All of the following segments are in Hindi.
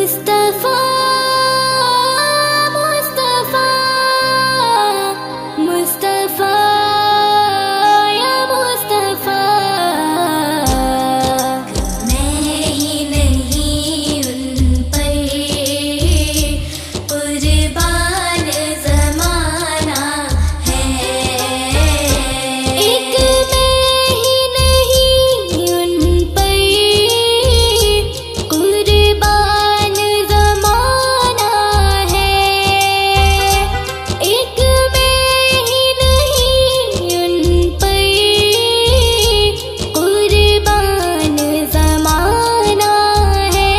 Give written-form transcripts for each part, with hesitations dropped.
मुस्तफा मुस्तफा मुस्तफा या मुस्तफा। मैं ही नहीं उन पर कुर्बान ज़माना है। एक मैं ही नहीं उन पर कुर्बान ज़माना है। एक मैं ही नहीं उन पर कुर्बान ज़माना है।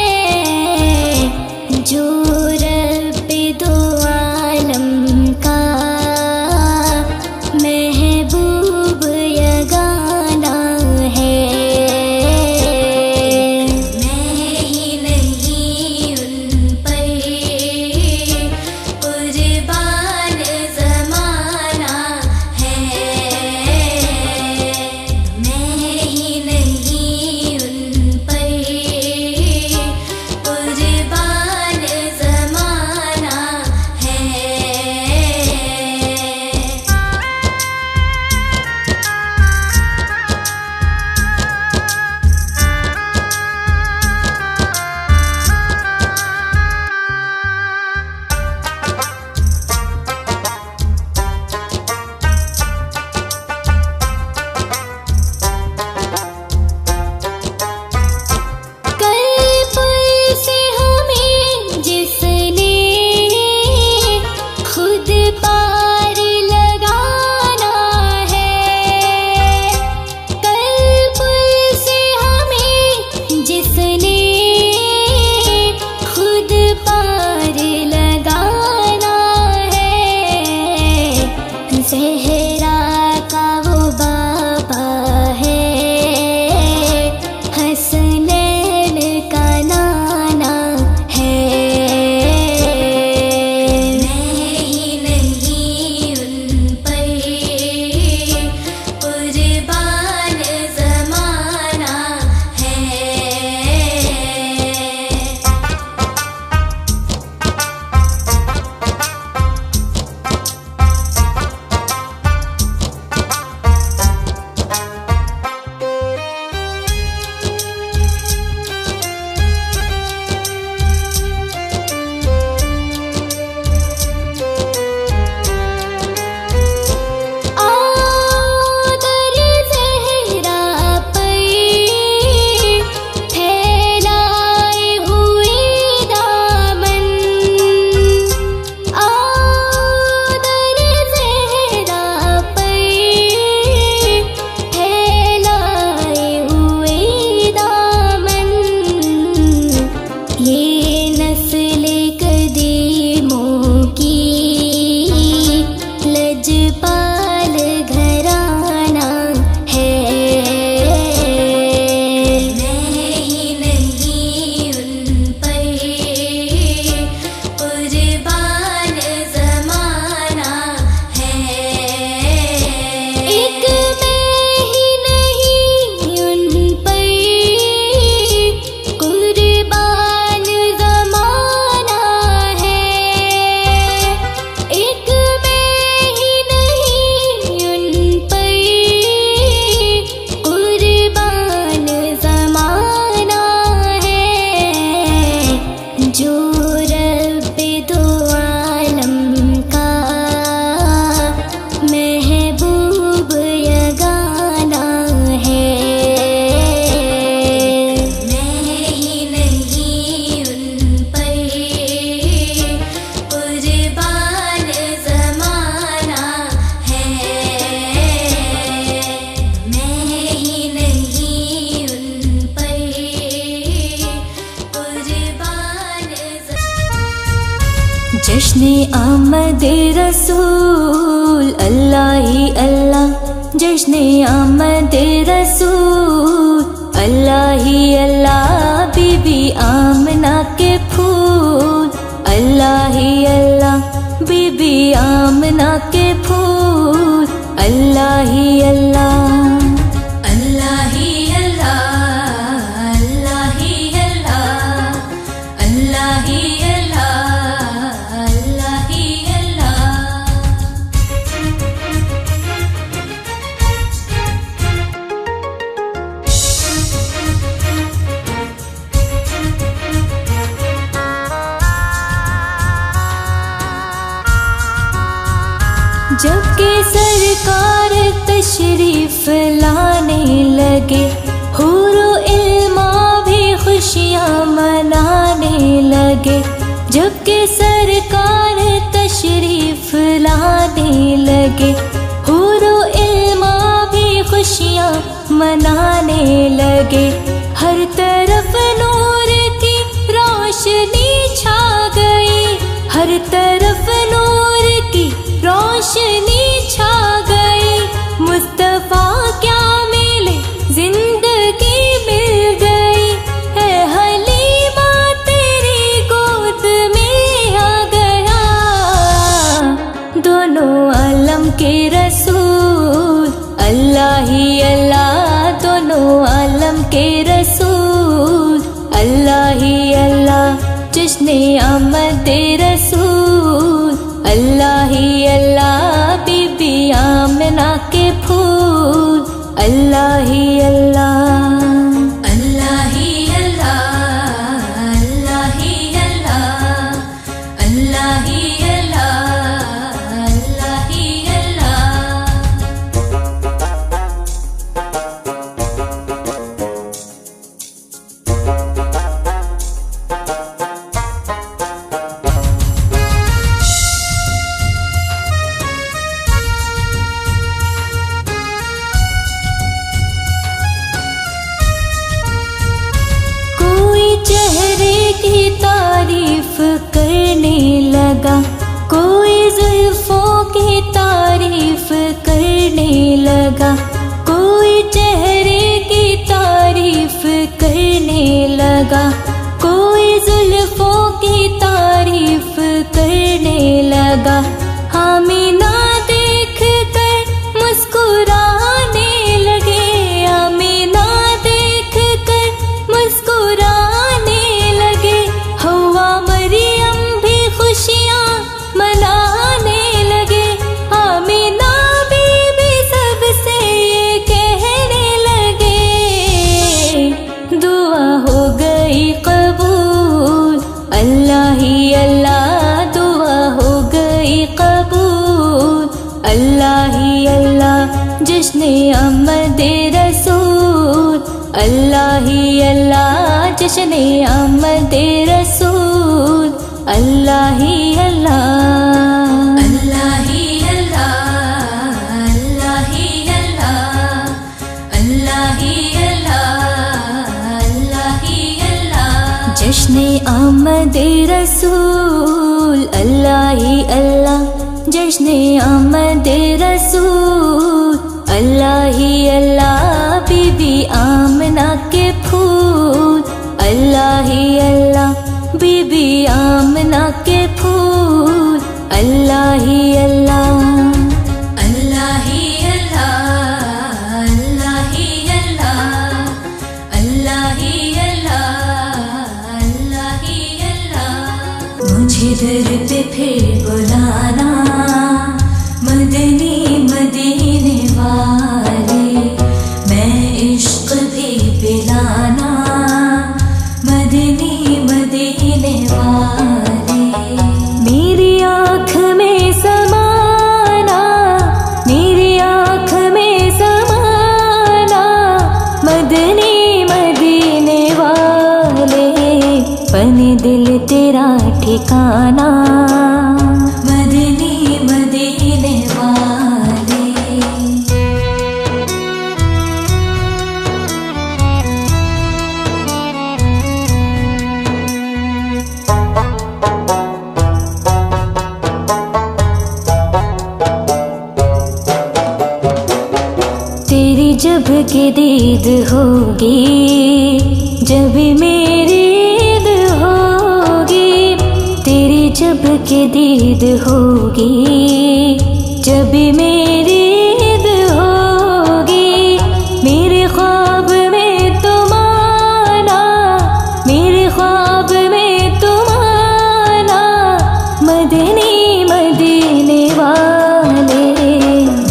जो रब दो आलम का महबूब यगाना है। मैं ही नहीं उन पर कुर्बान ज़माना है। मैं ही नहीं उन पर कुर्बान ज़माना है। कल्ब से हमें जिसने खुद पार लगाना है। कल्ब से हमें जिसने खुद पार लगाना है। ज़हरा का वो बाबा है, हसनैन का नाना है। मैं ही नहीं उन पर कुर्बान ज़माना है। आदर ज़हरा पर फैलाए हुए दामन। आदर ज़हरा पर फैलाए हुए दामन। ये नस्ल कदीमों की लजपाल घराना है। मैं ही नहीं उन पर कुर्बान ज़माना है। एक मैं ही नहीं उन पर कुर्बान ज़माना है। एक मैं ही नहीं उन पर कुर्बान ज़माना है। जो रब दो आलम का महबूब यगाना है। मैं ही नहीं उन पर कुर्बान ज़माना है। मैं ही नहीं उन पर कुर्बान जश्न आमद रसूल अल्लाह ही अल्लाह। जश्न आमद रसूल अल्लाह ही अल्लाह। बीबी आमना के फूल अल्लाह ही अल्लाह। बीबी आमना के फूल अल्लाह ही अल्लाह। अल्लाह ही अल्लाह अल्लाह ही अल्लाह अल्लाह जब के सरकार तशरीफ लाने लगे, हुरो इल्मा भी खुशियाँ मनाने लगे। जब के सरकार तशरीफ लाने लगे, हुरो इल्मा भी खुशियाँ मनाने लगे। हर तरफ नूर की रोशनी छा गई, हर तरफ नूर की रोशनी छा गई। मुस्तफा क्या मिले जिंदगी मिल गई, है हलीमा तेरी गोद में आ गया। दोनों आलम के रसूल अल्लाह ही अल्लाह, दोनों आलम के रसूल अल्लाह ही अल्लाह। जश्न आमद रसूल अल्लाह ही अल्लाह, बीबी आमना के फूल अल्लाह ही अल्लाह। अल्लाह ही अल्लाह, अल्लाह ही अल्लाह, अल्लाह ही अल्लाह, अल्लाह ही अल्लाह। चेहरे की तारीफ करने लगा, कोई जुल्फों की तारीफ करने लगा। कोई चेहरे की तारीफ करने लगा, कोई जुल्फों की तारीफ करने लगा। आमीना देख कर मुस्कुराने लगे, आमीना देख कर मुस्कुराने लगे। हवा मरियम भी खुशियाँ मनाने लगे, आमीना बीबी सबसे ये कहने लगे। दुआ हो गई कबूल अल्लाह ही अल्लाह, दुआ हो गई कबूल अल्लाह ही अल्लाह। जश्न आमद रसूल अल्लाह ही अल्लाह, जश्न आमद रसूल अल्लाह ही अल्लाह। अल्लाह ही अल्लाह, अल्लाह ही अल्लाह, अल्लाह ही अल्लाह, अल्लाह ही अल्लाह। जश्न आमद रसूल अल्लाह ही अल्लाह, जश्न आमद रसूल अल्लाह ही अल्लाह। बीबी आमना के फूल अल्लाह ही अल्लाह, बीबी आमना के फूल अल्लाह ही अल्लाह। अल्लाह ही अल्लाह, अल्लाह ही अल्लाह, अल्लाह ही अल्लाह, अल्लाह ही अल्लाह। मुझे दर पे फिर बुलाना मदनी मदीने वाले, मैं इश्क भी पिलाना मदनी मदीने वाले। मेरी आँख में समाना, मेरी आँख में समाना मदनी मदीने वाले। बने दिल तेरा ठिकाना मदनी मदीने वाले। तेरी जब की दीद होगी, जब मेरी ईद होगी। तेरी जब की दीद होगी, जब मेरी ईद होगी। मेरे ख्वाब में तुम आना, मेरे ख्वाब में तुम आना मदनी मदीने वाले।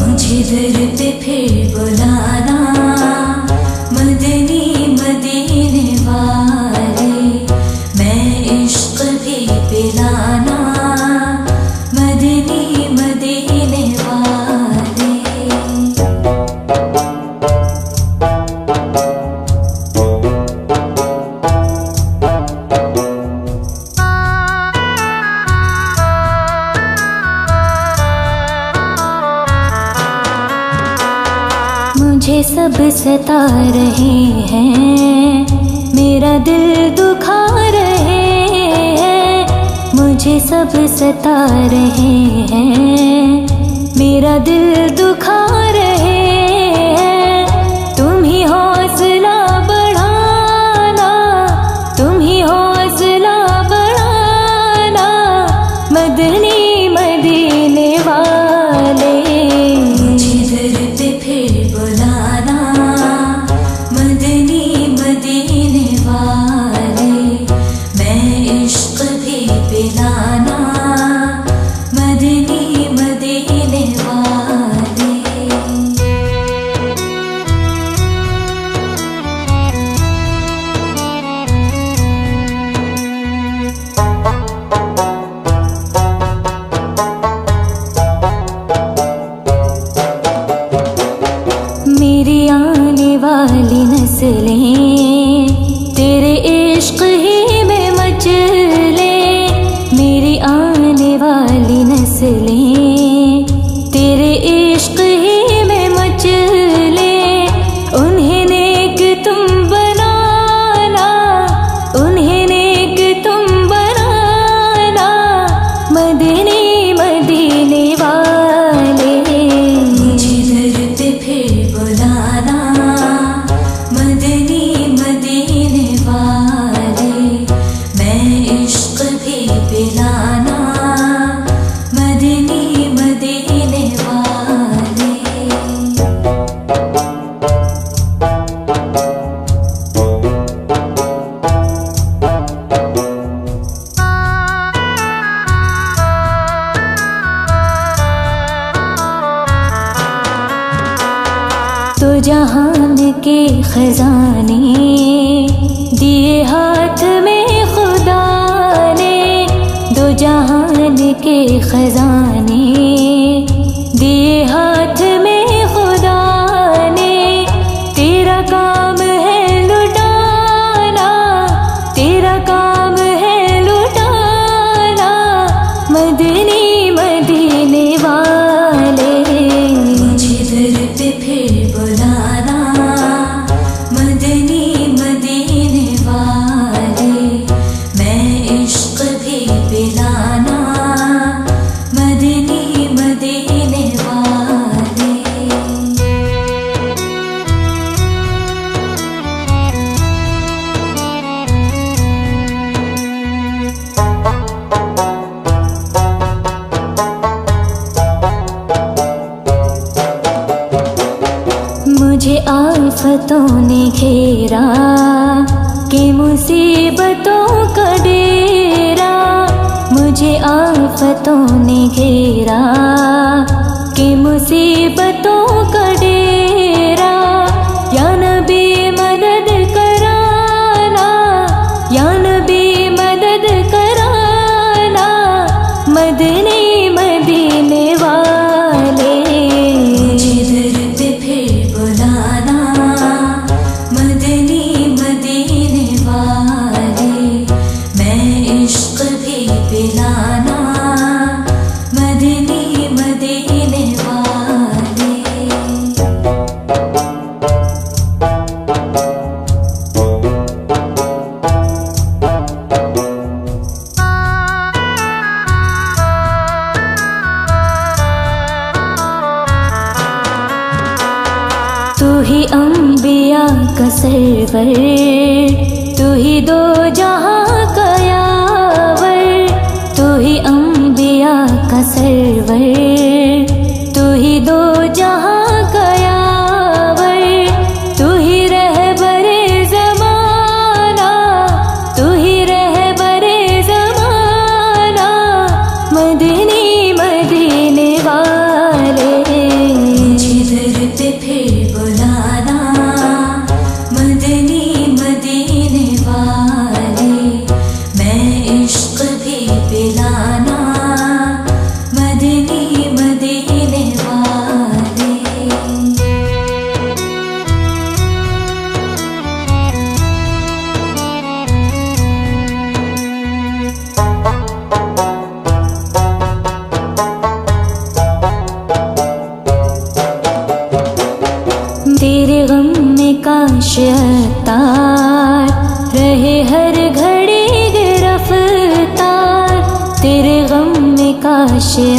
मुझे दर पे फिर बुलाना मदनी मदीने वाले। मैं इश्क भी पिलाना मदनी मदीने सब सता रहे हैं, मेरा दिल दुखा रहे हैं। मुझे सब सता रहे हैं, मेरा दिल दुखा रहे हैं। तुम ही हौसला बढ़ाना, तुम ही हौसला बढ़ाना, मदनी मदीने वाले। मुझे दर पे फिर बुलाना, मदनी मदीने वाले। मैं इश्क भी पिलाना, मदनी मदीने वाले। मेरी आने वाली नस्लें तेरे इश्क ही में मचले। मेरी आने वाली नस्लें तेरे इश्क ही में मचले। उन्हें नेक तुम बनाना, उन्हें नेक तुम बनाना, मदनी मदीने वाले। मुझे दर पे फिर बुलाना, मदनी मदीने वाले। मैं इश्क भी पिलाना, मदनी मदीने वाले। तो जहान के खजाने दिए हाथ में खुदा ने। दो जहान के खजाने दिए हाथ में खुदा ने। तेरा काम है लुटाना, तेरा काम है लुटाना, मदनी मदीने वाले। मुझे दर पे फिर बुलाना, मदनी मदीने वाले। मैं इश्क भी पिलाना, मदनी मदीने वाले। मुझे आफतों ने घेरा कि मुसीबतों का डेरा। मुझे आफतों ने घेरा कि मुसीबतों का डेरा। या नबी मदद कराना, या नबी मदद कराना, मदनी मदीने वाले। मुझे दर पे फिर बुलाना, मदनी मदीने वाले। मैं इश्क भी पिलाना, मदनी मदीने वाले। तू ही अंबिया का सरवर, तू ही दो जहां का यावर। तू ही अंबिया का सरवर, तू ही दो जहां का यावर। तू ही रहबरे ज़माना, तू ही रहबरे ज़माना, मदनी मदीने वाले। मुझे दर पे फिर बुलाना, मदनी मदीने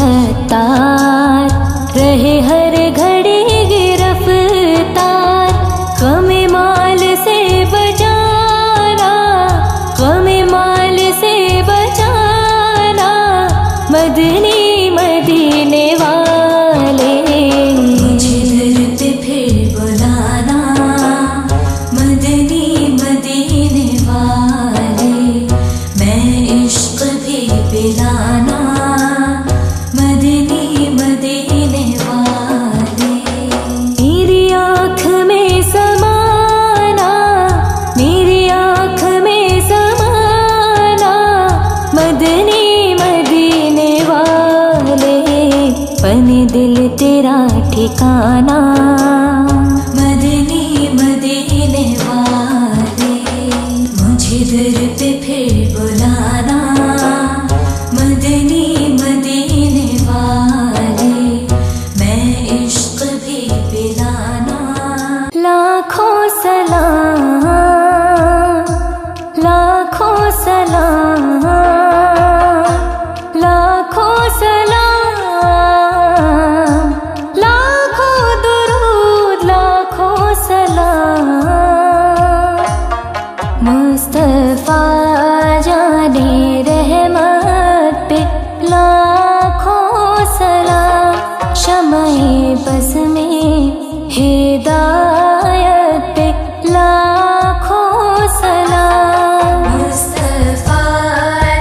अत्तार, रहे हर घड़ी गिरफ्तार। कमे माल से बचाना, कमे माल से बचाना, मदनी मदीने वाले। मुझे दर पे फिर बुलाना, मदनी मदीने वाले। मैं इश्क भी पिलाना, मदनी मदीने वाले। मेरी आँख में समाना, मेरी आँख में समाना, मदनी मदीने वाले। बने दिल तेरा ठिकाना, मदनी मदीने वाले। मुझे दर पे फिर बुलाना, मदनी मदीने वाले। मैं इश्क भी पिलाना। लाखों सलाम, लाखों सलाम, लाखों सलाम, लाखों दुरूद, लाखों सलाम। मुस्तफा जाने रहमत पे लाखों सलाम। शम्ए बस में हिदायत पे लाखों सलाम। मुस्तफा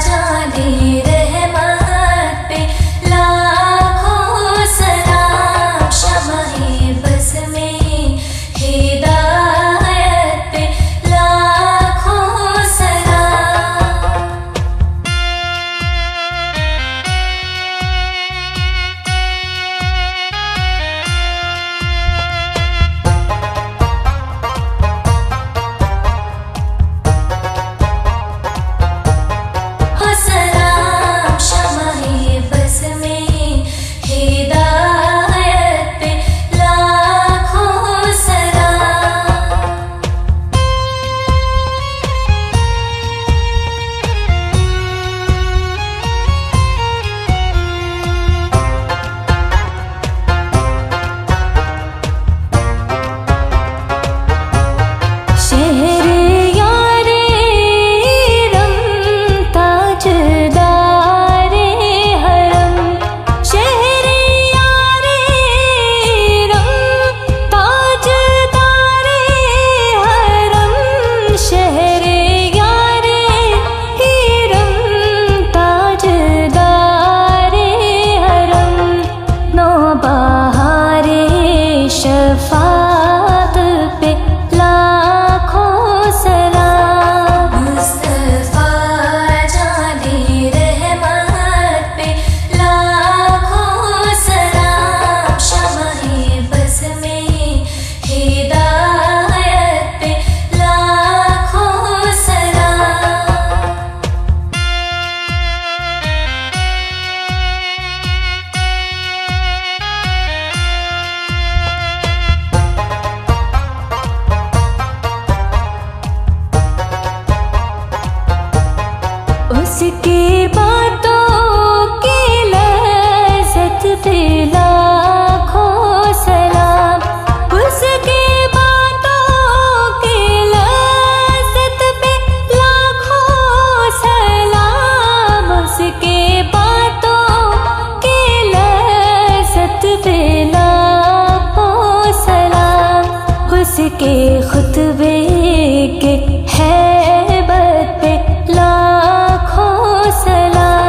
जाने रहमत पे लाखों सलाम। शम्ए बस में हिदायत पे लाखों सलाम। हो सलाम शम्ए बस में हिदायत पे लाखों सलाम। शहर यारे रम, ताजदारे हरम। शहर यारे रम, ताजदारे हरम। शहर यारे रम, ताजदारे हरम। नौबहारे शफात पे लाखों सलाम। मुस्तफा जाने रहमत पे लाखों सलाम। शम्ए बस में हिदायत पे लाखों सलाम। उसकी बातों की लज़्ज़त पे लाखों सलाम। उसकी बातों की लज़्ज़त पे लाखों सलाम। उसकी बातों की लज़्ज़त पे लाखों सलाम। उसके खुतबे के हैबत पे लाखों सलाम।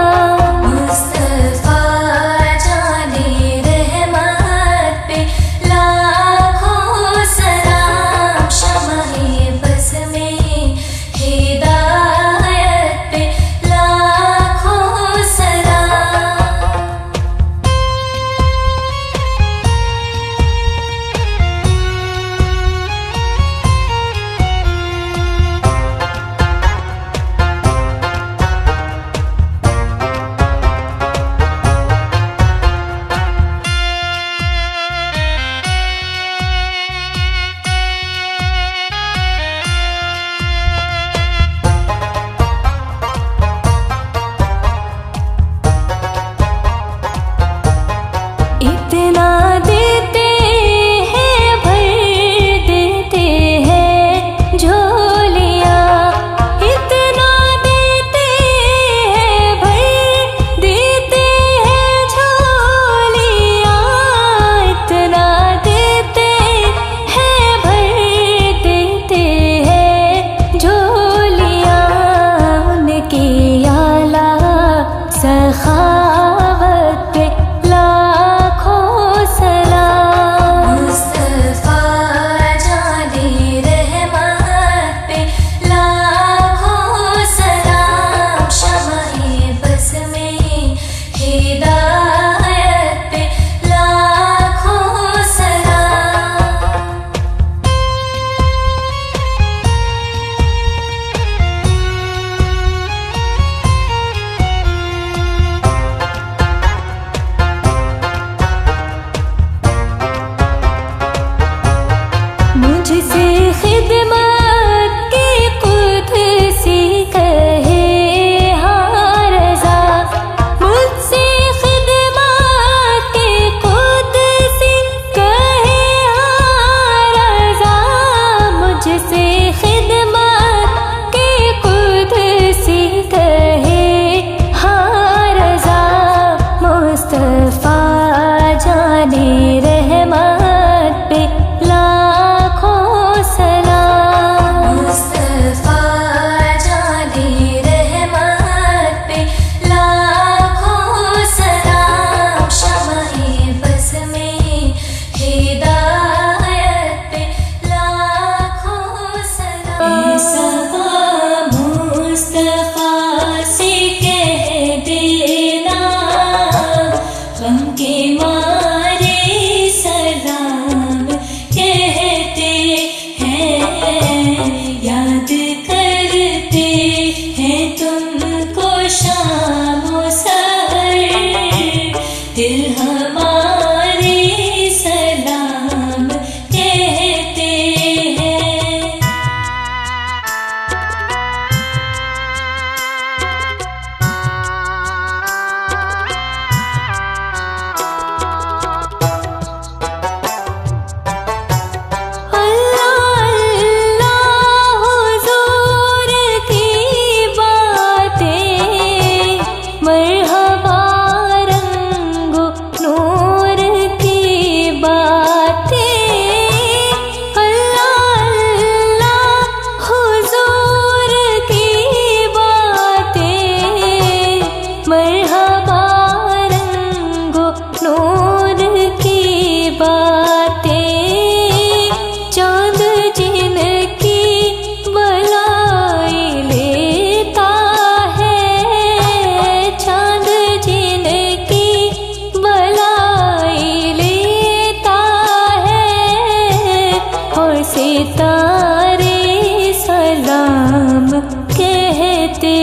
कहते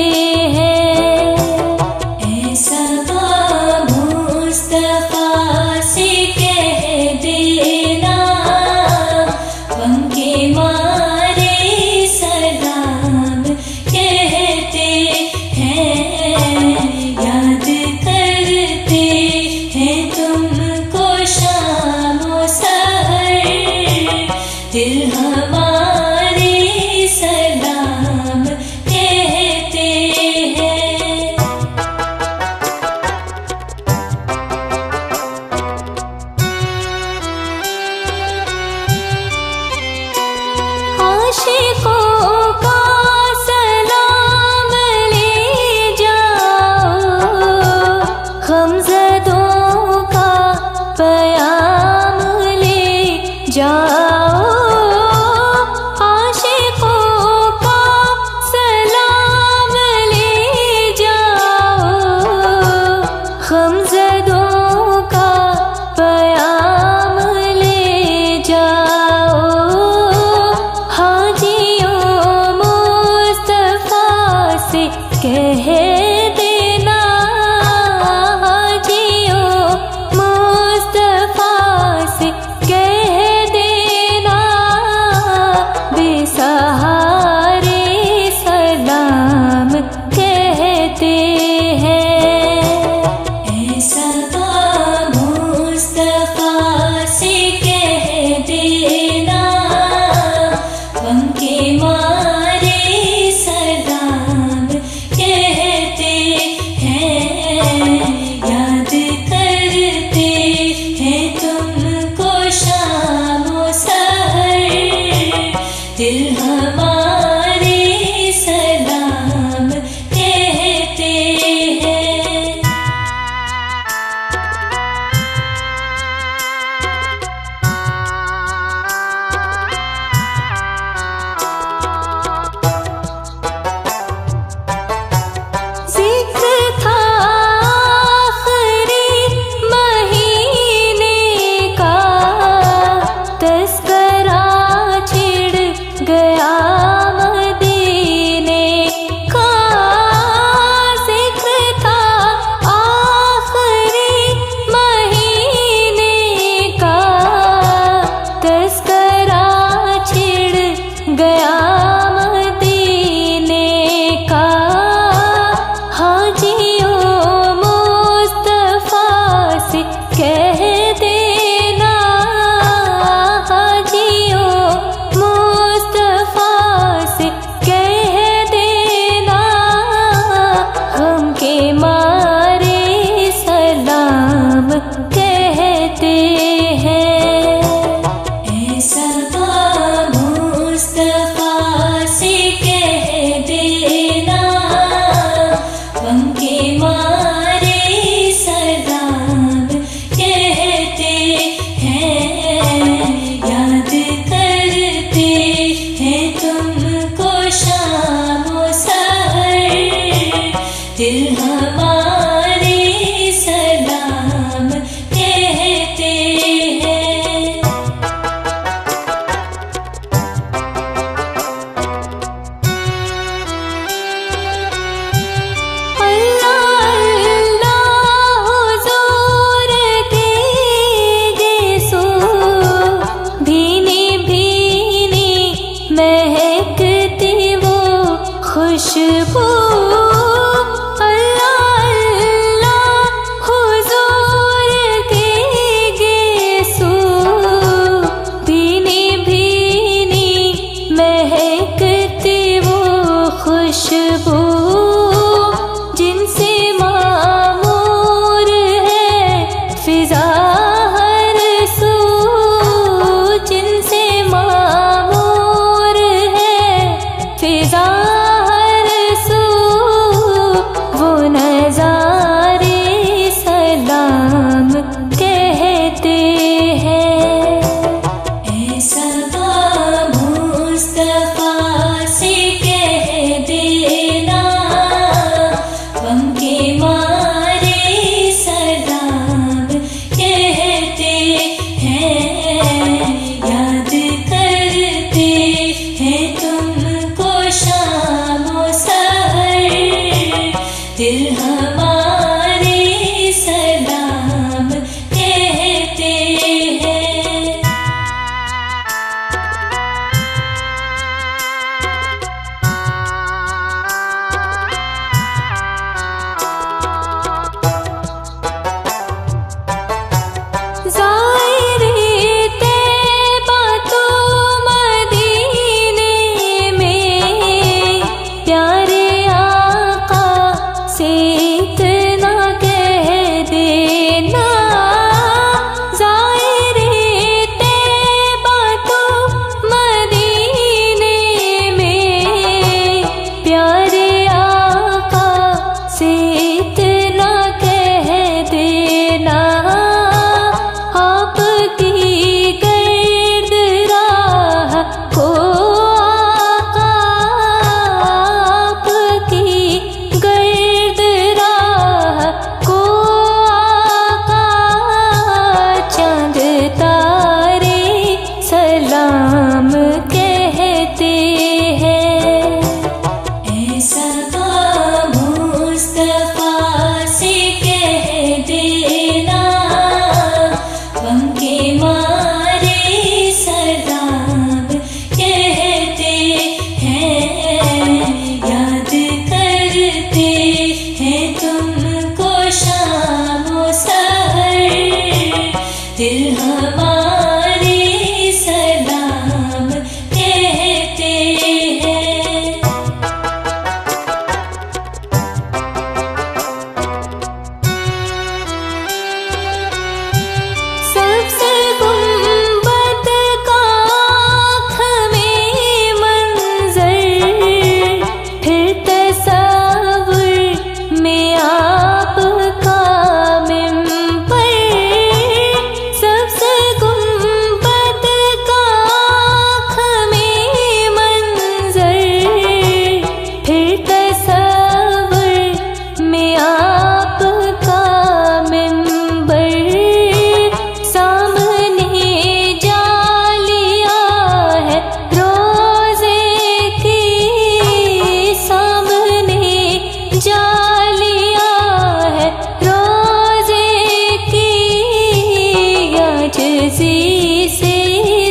हैं। ऐसा मुस्तफा से कह देना, पंखे मारे सलाम कहते हैं। याद करते हैं तुमको शामो सहर, दिल हमारे सलाम कहते हैं। आशिकों का सलाम ले जाओ, गमज़दों का प्याम ले जाओ। आशिकों का सलाम ले जाओ, गमज़दों का प्याम ले जाओ। हाजियों मुस्तफा से कह देना, हाजियों मुस्तफा से कह देना, बेसहारे सलाम कहते हैं। ऐसा मुस्तफा से कह देना, पंखे मारे सलाम कहते हैं। याद करते हैं तुमको शामो सहर, दिल हमारे सलाम कहते हैं। जिक्र था आखिरी महीने का, तज़किरा छिड़ गया मदीने का। जिक्र था आखिरी महीने का, तज़किरा छिड़ गया मदीने का। हाजियों मुस्तफा से कह देना, हाजियों मुस्तफा से कह देना, हम के मारे सलाम कहते हैं। ऐसा मुस्तफा से कह देना, पंखे मारे सलाम कहते हैं। याद करते हैं तुमको शामो सहर, दिल हमारे सलाम कहते हैं। अल्लाह अल्लाह हुजूर देगे सो, भीनी भीनी महकती वो खुशबू। अल्लाह दिल हमारे सलाम कहते हैं। दिल हमारे सलाम कहते हैं। सबसे गुंबद का आँख में मंजर, फिर तस्वुर में आपका मिंबर। सबसे गुंबद का आँख में मंजर, फिर तस्वुर में आपका मिंबर। सामने जालिया है रोज़े की, सामने जालिया है रोज़े की। आजिज़ी से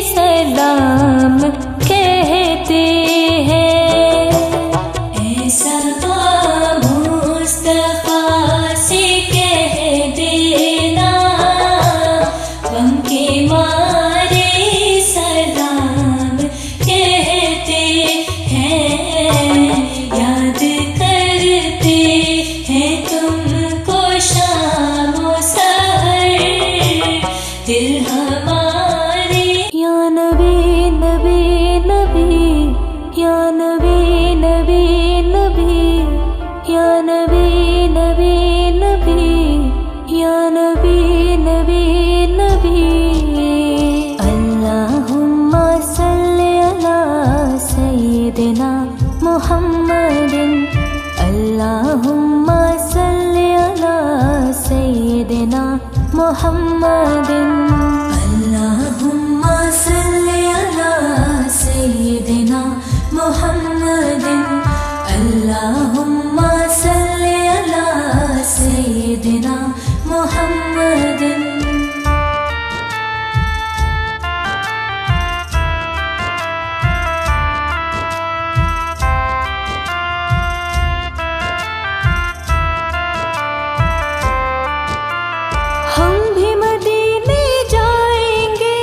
सलाम कहते हैं। ऐसा मुस्तफा से कह देना, बंके मारे सलाम कहते हैं। याद करते हैं तुमको शाम सहर, दिल हमारे। या नबी नबी नबी, या नबी नबी नबी, या नबी नबी नबी, या नबी नबी नबी। अल्लाहुम्मा सल्ली अला सय्यिदिना मुहम्मदिन, अल्लाहुम्मा सल्ली अला सय्यिदिना मुहम्मदिन, अल्लाहुम्मा सल्ली अला सय्यिदिना मुहम्मदिन, अल्लाहुम्मा सल्ली अला सय्यिदिना मुहम्मदिन। हम भी मदीने जाएंगे,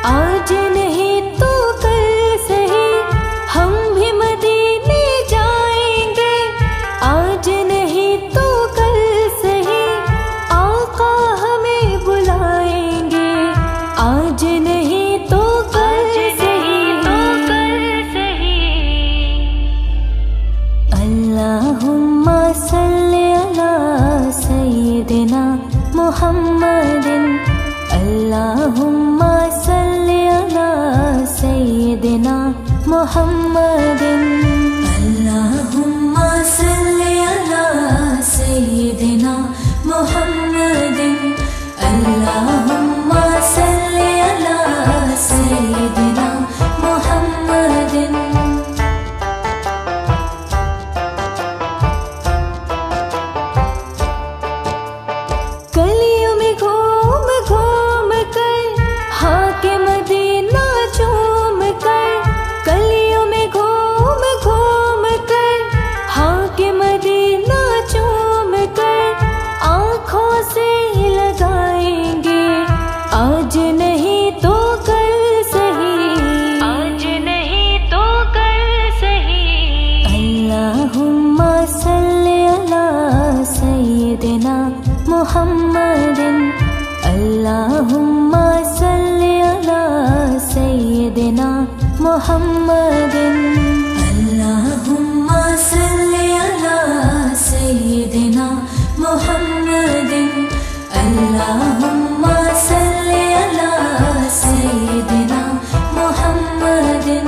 आज नहीं तो कल सही। हम भी मदीने जाएंगे, आज नहीं तो कल सही। आका हमें बुलाएंगे, आज नहीं तो कल सही। अल्लाहुम्मा सल्ली अला सय्यिदिना मुहम्मदिन, अल्लाहुम्मा सल्ली अला सय्यिदिना मुहम्मदिन, अल्लाहुम्मा सल्ली अला सय्यिदिना मुहम्मदिन, अल्लाहुम्मा सल्ली अला सय्यिदिना मुहम्मदिन। सय्यदना मुहम्मदिन अल्लाहुम्मा सल्लि अला सय्यदना मुहम्मदिन अल्लाहुम्मा सल्लि अला सय्यदना मुहम्मदिन अल्लाहुम्मा सल्लि अला सय्यदना मुहम्मदिन।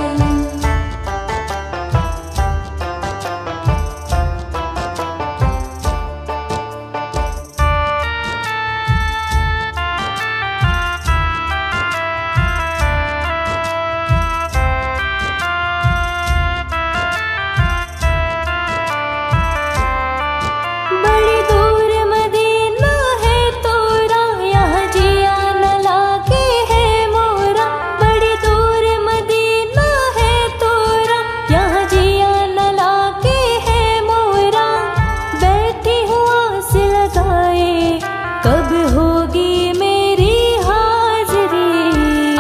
कब होगी मेरी हाज़री,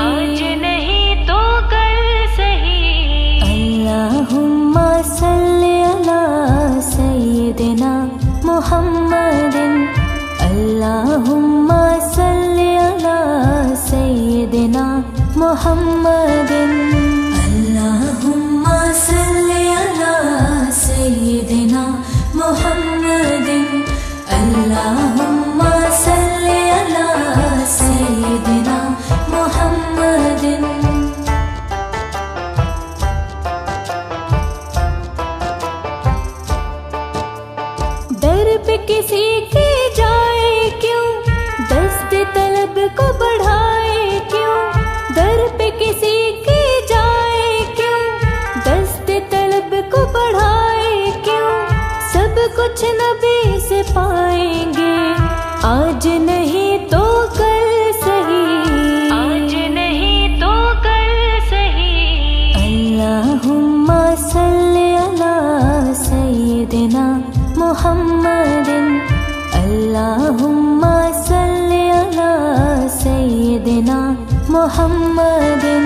आज नहीं तो कल सही। अल्लाहुम्मा सल्लि अला सय्यदना मुहम्मदिन अल्लाहुम्मा सल्लि अला सय्यदना मुहम्मदिन अल्लाहुम्मा सल्लि अला सय्यदना मुहम्मदिन अल्लाहुम्मा सल्लि अला सय्यदना मुहम्मदिन। दर पे किसी के जाए क्यों, दस्त तलब को बढ़ाए क्यों। दर पे किसी के जाए क्यों, दस्त तलब को बढ़ाए क्यों। सब कुछ नबी से पाएंगे, आज नहीं तो कल सही। आज नहीं तो कल सही। अल्लाहुम्मा सल्लि अला सय्यदना मुहम्मदिन अल्लाहुम्मा सल्लि अला सय्यदना मुहम्मदिन।